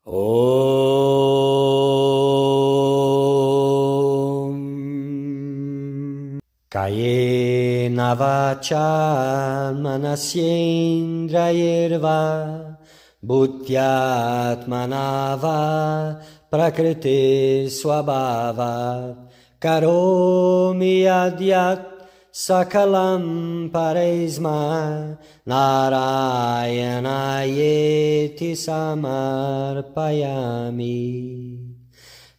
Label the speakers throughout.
Speaker 1: Om Kayena vacha manasyendrayirva Bhutyatmanava prakriti swabhava Karomi adyat Sakalam paresma Narayanayeti samarpayami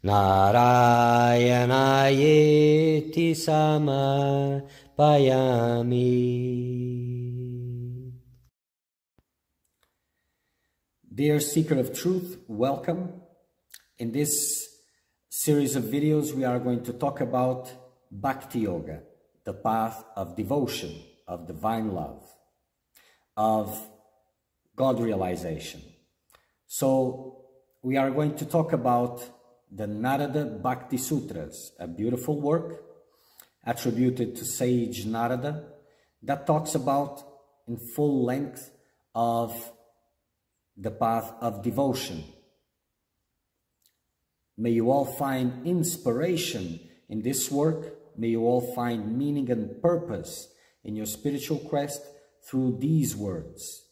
Speaker 1: Narayanayeti samarpayami.
Speaker 2: Dear Seeker of Truth, welcome. In this series of videos we are going to talk about Bhakti Yoga, the path of devotion, of divine love, of God realization. So we are going to talk about the Narada Bhakti Sutras, a beautiful work attributed to sage Narada that talks about in full length of the path of devotion. May you all find inspiration in this work. May you all find meaning and purpose in your spiritual quest through these words.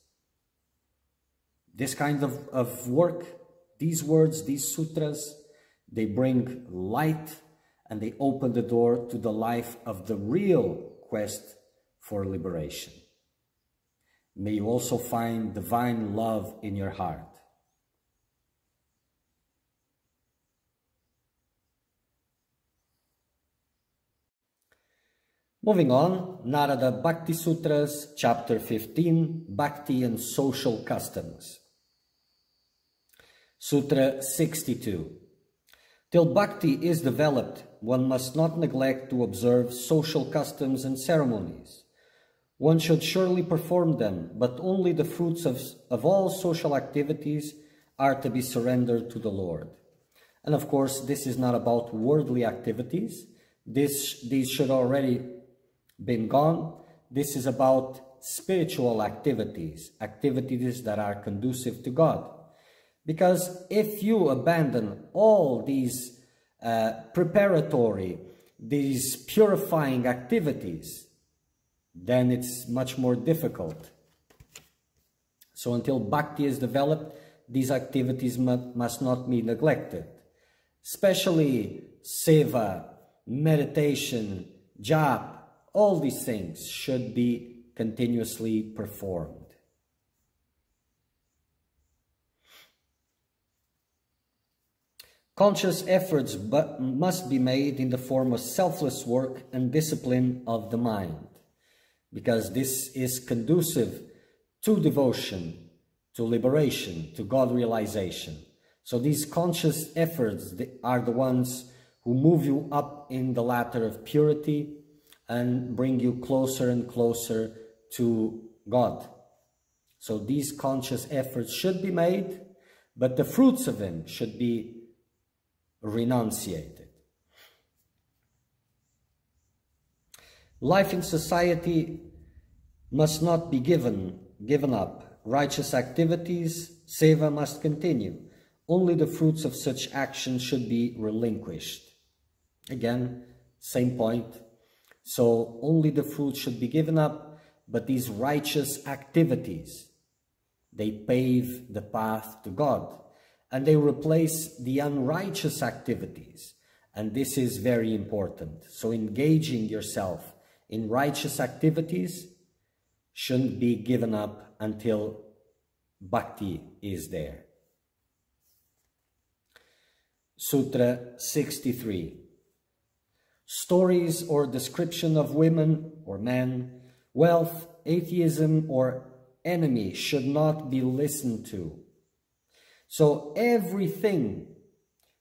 Speaker 2: This kind of work, these words, these sutras, they bring light and they open the door to the life of the real quest for liberation. May you also find divine love in your heart. Moving on, Narada Bhakti Sutras, Chapter 15, Bhakti and Social Customs. Sutra 62. Till Bhakti is developed, one must not neglect to observe social customs and ceremonies. One should surely perform them, but only the fruits of all social activities are to be surrendered to the Lord. And of course, this is not about worldly activities. These should already been gone. This is about spiritual activities, activities that are conducive to God. Because if you abandon all these preparatory, these purifying activities, then it's much more difficult. So until Bhakti is developed, these activities must not be neglected. Especially seva, meditation, japa, all these things should be continuously performed. Conscious efforts must be made in the form of selfless work and discipline of the mind, because this is conducive to devotion, to liberation, to God realization. So these conscious efforts are the ones who move you up in the ladder of purity and bring you closer and closer to God. So these conscious efforts should be made, but the fruits of them should be renunciated. Life in society must not be given up. Righteous activities, seva, must continue. Only the fruits of such action should be relinquished. Again, same point. So only the fruits should be given up, but these righteous activities, they pave the path to God, and they replace the unrighteous activities. And this is very important. So engaging yourself in righteous activities shouldn't be given up until Bhakti is there. Sutra 63. Stories or description of women or men, wealth, atheism, or enemy should not be listened to. So everything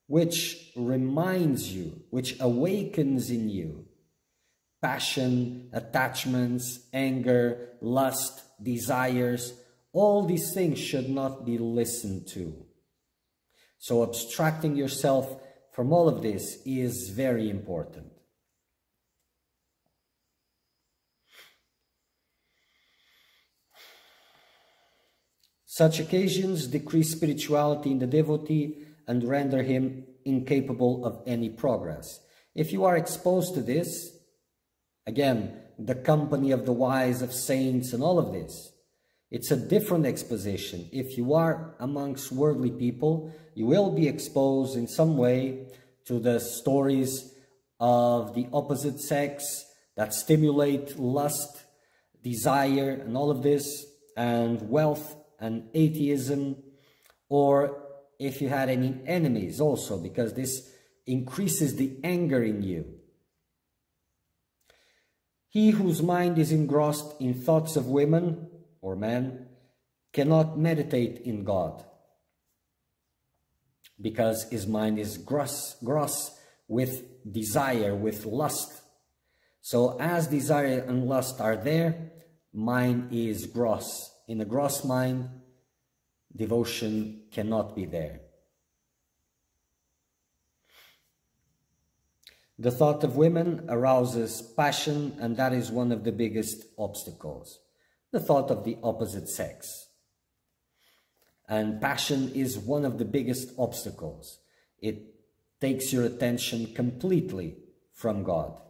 Speaker 2: which reminds you, which awakens in you, passion, attachments, anger, lust, desires, all these things should not be listened to. So abstracting yourself from all of this is very important. Such occasions decrease spirituality in the devotee and render him incapable of any progress. If you are exposed to this, again, the company of the wise, of saints, and all of this, it's a different exposition. If you are amongst worldly people, you will be exposed in some way to the stories of the opposite sex that stimulate lust, desire, and all of this, and wealth and atheism, or if you had any enemies also, because this increases the anger in you. He whose mind is engrossed in thoughts of women or men cannot meditate in God, because his mind is gross with desire, with lust. So as desire and lust are there, mind is gross. In a gross mind, devotion cannot be there. The thought of women arouses passion, and that is one of the biggest obstacles. The thought of the opposite sex. And passion is one of the biggest obstacles. It takes your attention completely from God.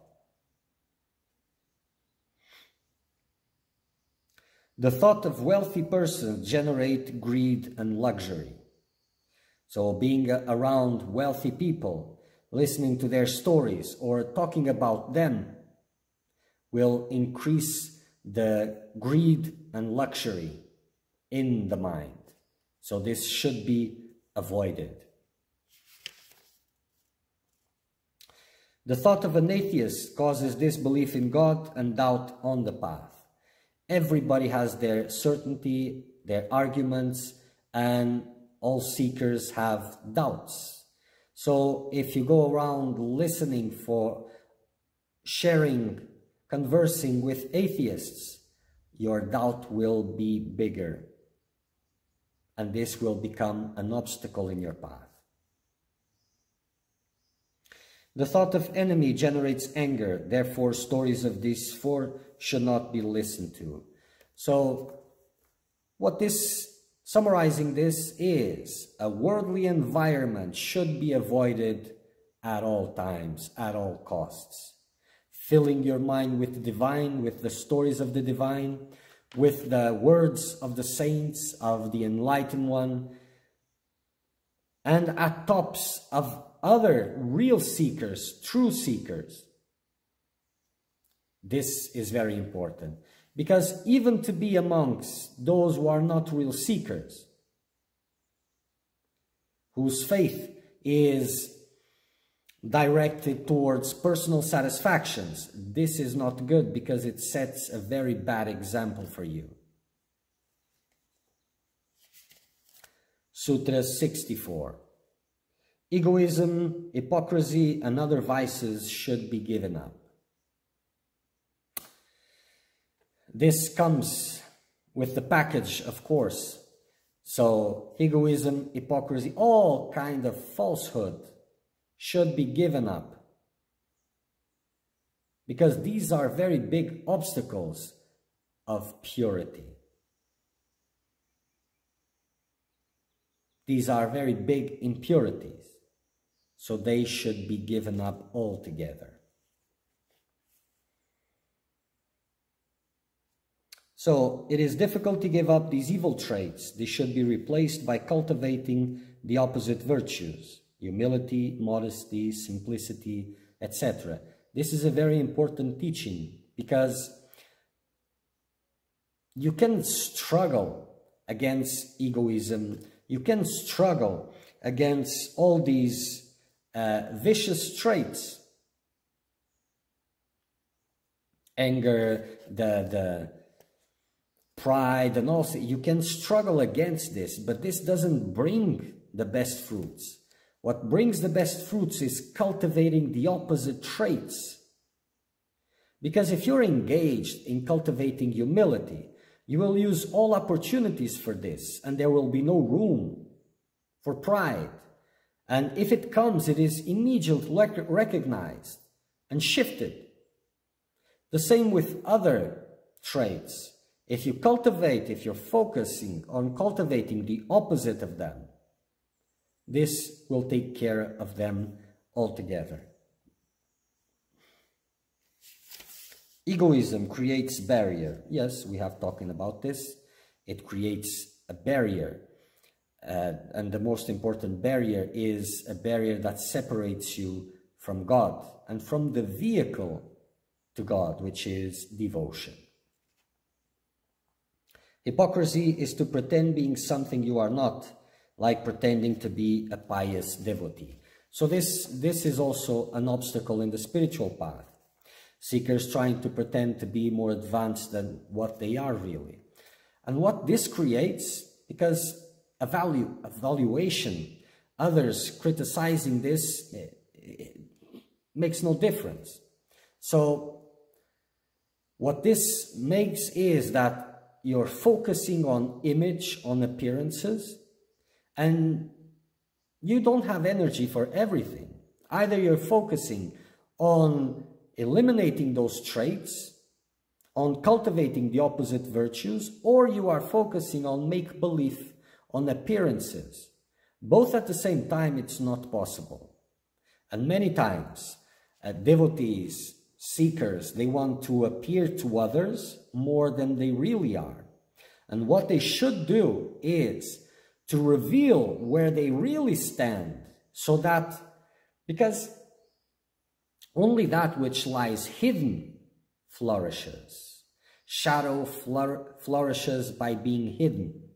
Speaker 2: The thought of wealthy persons generate greed and luxury. So being around wealthy people, listening to their stories or talking about them will increase the greed and luxury in the mind. So this should be avoided. The thought of an atheist causes disbelief in God and doubt on the path. Everybody has their certainty, their arguments, and all seekers have doubts. So if you go around listening for sharing, conversing with atheists, your doubt will be bigger. And this will become an obstacle in your path. The thought of enemy generates anger. Therefore, stories of these four should not be listened to. So, summarizing this is, a worldly environment should be avoided at all times, at all costs. Filling your mind with the divine, with the stories of the divine, with the words of the saints, of the enlightened one, and at tops of other real seekers, true seekers. This is very important, because even to be amongst those who are not real seekers, whose faith is directed towards personal satisfactions, this is not good, because it sets a very bad example for you. Sutra 64. Egoism, hypocrisy, and other vices should be given up. This comes with the package, of course. So, egoism, hypocrisy, all kind of falsehood should be given up, because these are very big obstacles of purity. These are very big impurities, so they should be given up altogether. So it is difficult to give up these evil traits. They should be replaced by cultivating the opposite virtues: humility, modesty, simplicity, etc. This is a very important teaching, because you can struggle against egoism, you can struggle against all these vicious traits. Anger, the pride, and also you can struggle against this, but this doesn't bring the best fruits. What brings the best fruits is cultivating the opposite traits. Because if you're engaged in cultivating humility, you will use all opportunities for this, and there will be no room for pride. And if it comes, it is immediately recognized and shifted. The same with other traits. if you're focusing on cultivating the opposite of them, this will take care of them altogether. Egoism creates barrier. Yes, we have talking about this. It creates a barrier. And the most important barrier is a barrier that separates you from God and from the vehicle to God, which is devotion. Hypocrisy is to pretend being something you are not, like pretending to be a pious devotee. So this is also an obstacle in the spiritual path. Seekers trying to pretend to be more advanced than what they are really. And what this creates, because evaluation, others criticizing this, it makes no difference. So what this makes is that you're focusing on image, on appearances, and you don't have energy for everything. Either you're focusing on eliminating those traits, on cultivating the opposite virtues, or you are focusing on make-believe, on appearances. Both at the same time, it's not possible. And many times, devotees, seekers, they want to appear to others more than they really are. And what they should do is to reveal where they really stand, so that, because only that which lies hidden flourishes. Shadow flourishes by being hidden.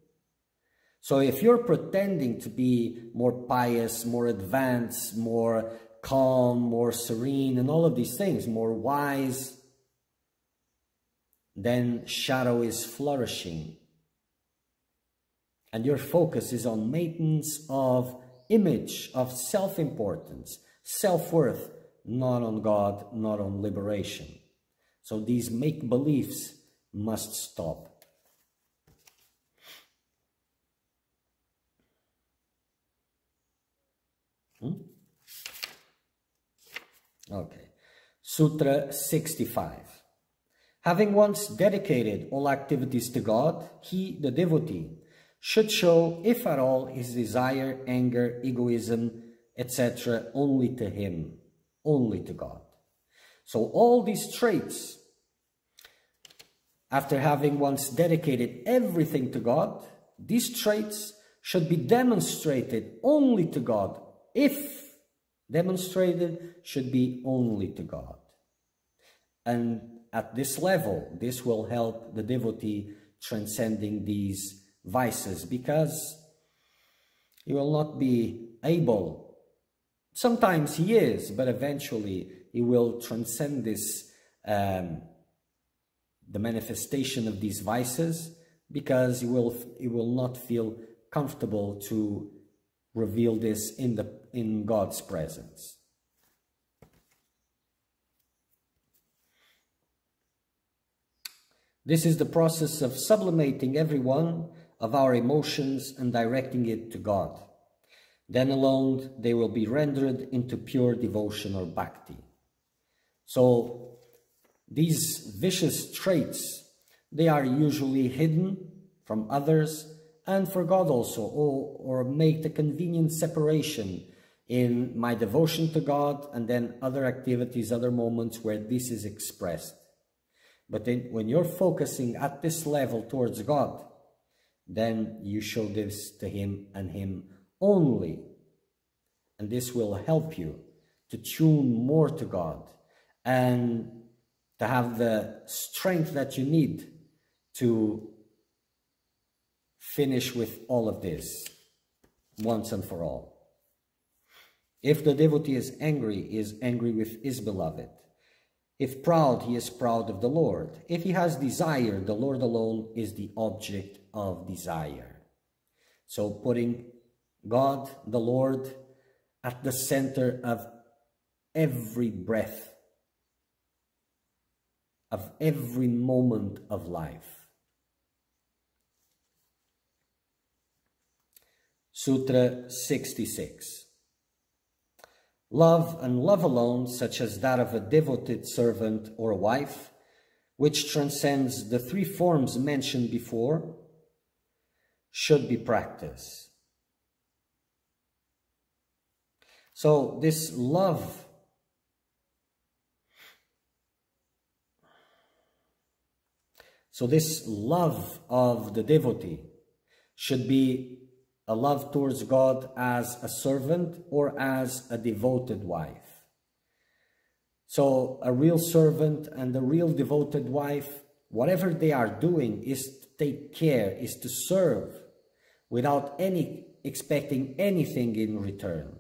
Speaker 2: So if you're pretending to be more pious, more advanced, more calm, more serene, and all of these things, more wise, then shadow is flourishing. And your focus is on maintenance of image, of self-importance, self-worth, not on God, not on liberation. So these make-believes must stop. Okay. Sutra 65. Having once dedicated all activities to God, he, the devotee, should show, if at all, his desire, anger, egoism, etc. only to him, only to God. So all these traits, after having once dedicated everything to God, these traits should be demonstrated only to God. If demonstrated, should be only to God. And at this level, this will help the devotee transcending these vices, because he will not be able, sometimes he is, but eventually he will transcend this, the manifestation of these vices, because he will not feel comfortable to reveal this in God's presence. This is the process of sublimating every one of our emotions and directing it to God. Then alone they will be rendered into pure devotion or bhakti. So these vicious traits, they are usually hidden from others and for God also, or make the convenient separation in my devotion to God and then other activities, other moments where this is expressed. But then when you're focusing at this level towards God, then you show this to him and him only. And this will help you to tune more to God and to have the strength that you need to finish with all of this once and for all. If the devotee is angry, he is angry with his beloved. If proud, he is proud of the Lord. If he has desire, the Lord alone is the object of desire. So putting God, the Lord, at the center of every breath, of every moment of life. Sutra 66. Love and love alone, such as that of a devoted servant or wife, which transcends the three forms mentioned before, should be practiced. So this love of the devotee should be a love towards God as a servant or as a devoted wife. So a real servant and a real devoted wife, whatever they are doing is to take care, is to serve without expecting anything in return.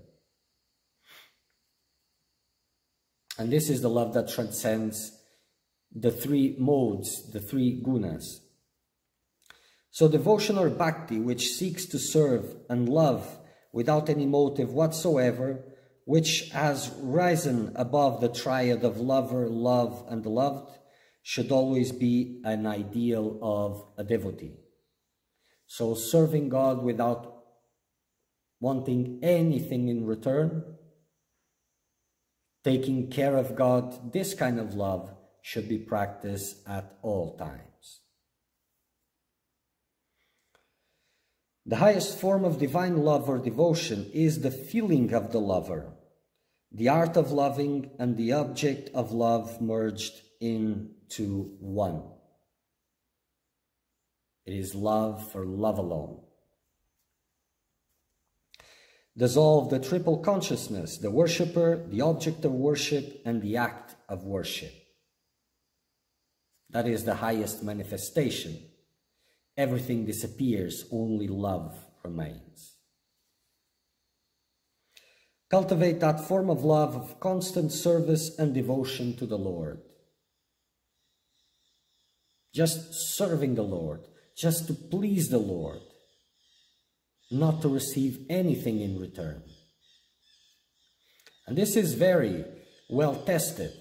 Speaker 2: And this is the love that transcends the three modes, the three gunas. So devotion or bhakti, which seeks to serve and love without any motive whatsoever, which has risen above the triad of lover, love, and loved, should always be an ideal of a devotee. So serving God without wanting anything in return, taking care of God, this kind of love should be practiced at all times. The highest form of divine love or devotion is the feeling of the lover, the art of loving and the object of love merged into one. It is love for love alone. Dissolve the triple consciousness, the worshipper, the object of worship, and the act of worship. That is the highest manifestation. Everything disappears, only love remains. Cultivate that form of love of constant service and devotion to the Lord. Just serving the Lord, just to please the Lord, not to receive anything in return. And this is very well tested.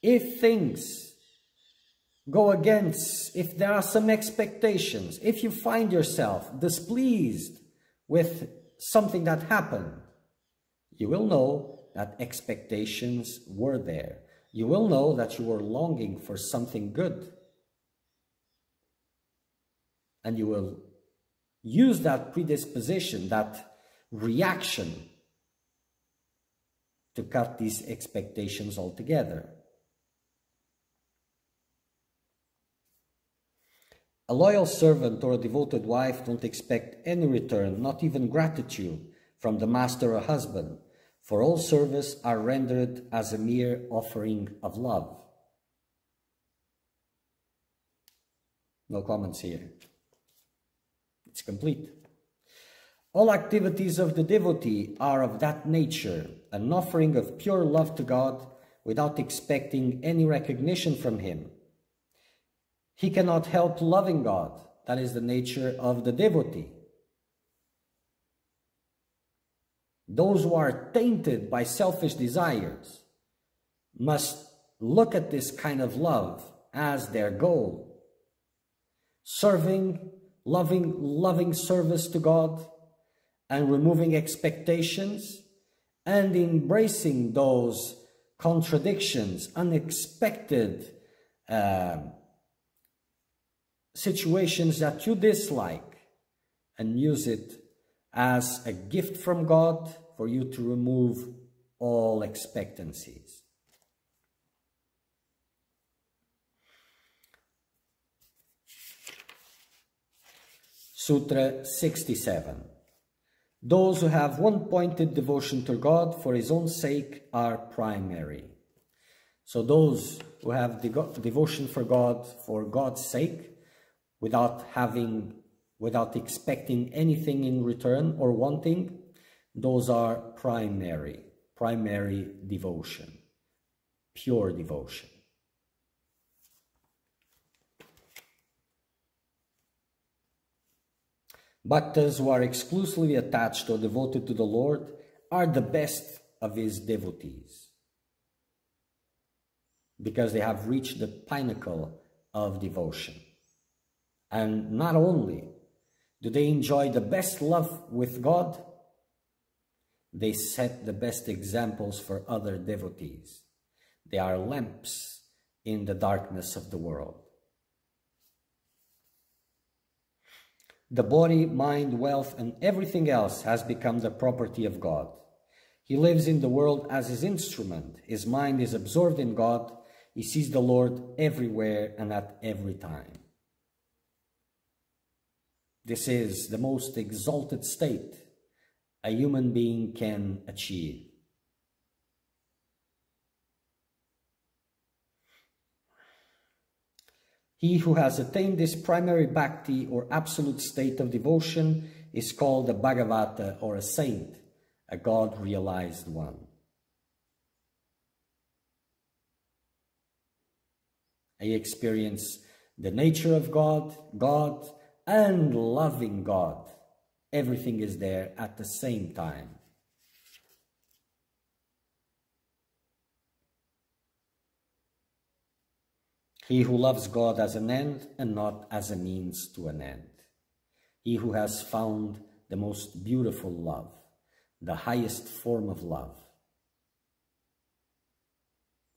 Speaker 2: If things go against, if there are some expectations, if you find yourself displeased with something that happened, you will know that expectations were there. You will know that you were longing for something good. And you will use that predisposition, that reaction, to cut these expectations altogether. A loyal servant or a devoted wife don't expect any return, not even gratitude, from the master or husband, for all service are rendered as a mere offering of love. No comments here. It's complete. All activities of the devotee are of that nature, an offering of pure love to God without expecting any recognition from Him. He cannot help loving God. That is the nature of the devotee. Those who are tainted by selfish desires must look at this kind of love as their goal. Serving, loving service to God, and removing expectations, and embracing those contradictions, unexpected situations that you dislike, and use it as a gift from God for you to remove all expectancies. Sutra 67. Those who have one-pointed devotion to God for His own sake are primary. So those who have devotion for God for God's sake, without expecting anything in return or wanting, those are primary devotion, pure devotion. Bhaktas who are exclusively attached or devoted to the Lord are the best of His devotees, because they have reached the pinnacle of devotion. And not only do they enjoy the best love with God, they set the best examples for other devotees. They are lamps in the darkness of the world. The body, mind, wealth, and everything else has become the property of God. He lives in the world as his instrument. His mind is absorbed in God. He sees the Lord everywhere and at every time. This is the most exalted state a human being can achieve. He who has attained this primary bhakti or absolute state of devotion is called a Bhagavata or a saint, a God-realized one. I experience the nature of God, and loving God. Everything is there at the same time. He who loves God as an end and not as a means to an end. He who has found the most beautiful love, the highest form of love.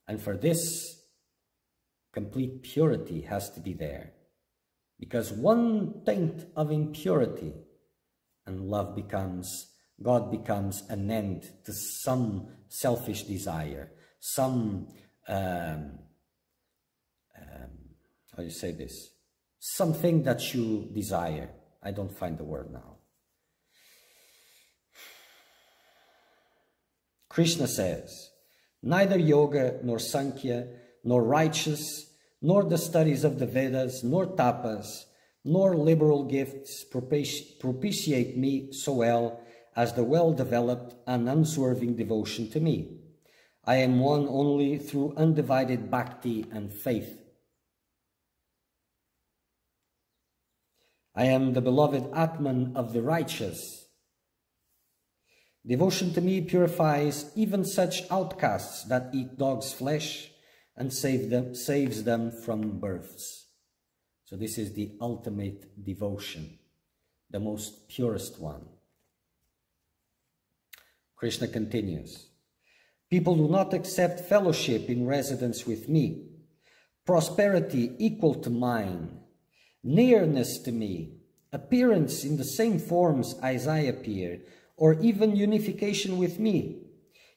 Speaker 2: And for this, complete purity has to be there. Because one taint of impurity and God becomes an end to some selfish desire, some, how do you say this? Something that you desire. I don't find the word now. Krishna says, neither yoga, nor Sankhya, nor righteous, nor the studies of the Vedas, nor tapas, nor liberal gifts propitiate me so well as the well-developed and unswerving devotion to me. I am one only through undivided bhakti and faith. I am the beloved Atman of the righteous. Devotion to me purifies even such outcasts that eat dog's flesh and saves them from births. So this is the ultimate devotion, the most purest one. Krishna continues, people do not accept fellowship in residence with me, prosperity equal to mine, nearness to me, appearance in the same forms as I appear, or even unification with me,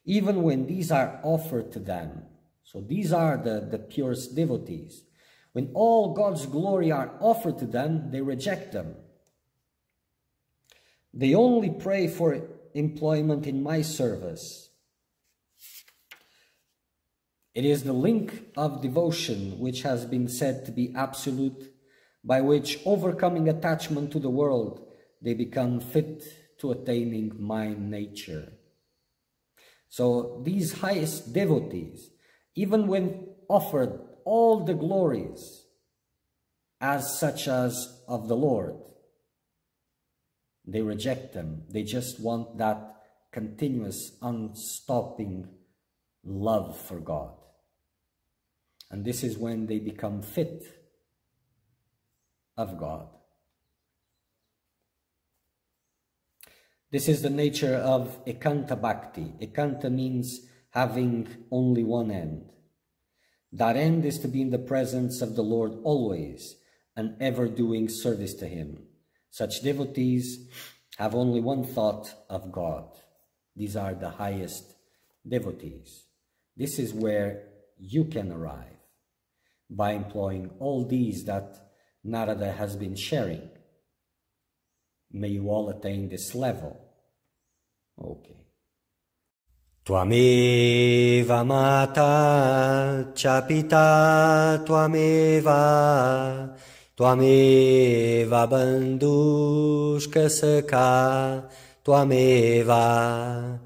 Speaker 2: even when these are offered to them. So these are the purest devotees. When all God's glory are offered to them, they reject them. They only pray for employment in my service. It is the link of devotion which has been said to be absolute, by which, overcoming attachment to the world, they become fit to attaining my nature. So these highest devotees, even when offered all the glories as such as of the Lord, they reject them. They just want that continuous, unstopping love for God. And this is when they become fit of God. This is the nature of Ekanta Bhakti. Ekanta means having only one end. That end is to be in the presence of the Lord always and ever doing service to Him. Such devotees have only one thought of God. These are the highest devotees. This is where you can arrive by employing all these that Narada has been sharing. May you all attain this level. Okay.
Speaker 1: Tvameva mata cha pita tvameva bandhushka sakha tvameva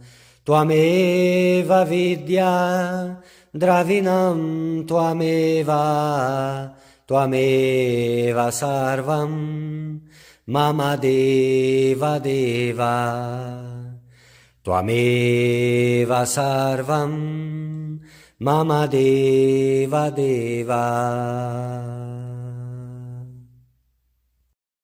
Speaker 1: vidya dravinam tvameva sarvam mama deva deva. Tvameva sarvam mama deva deva.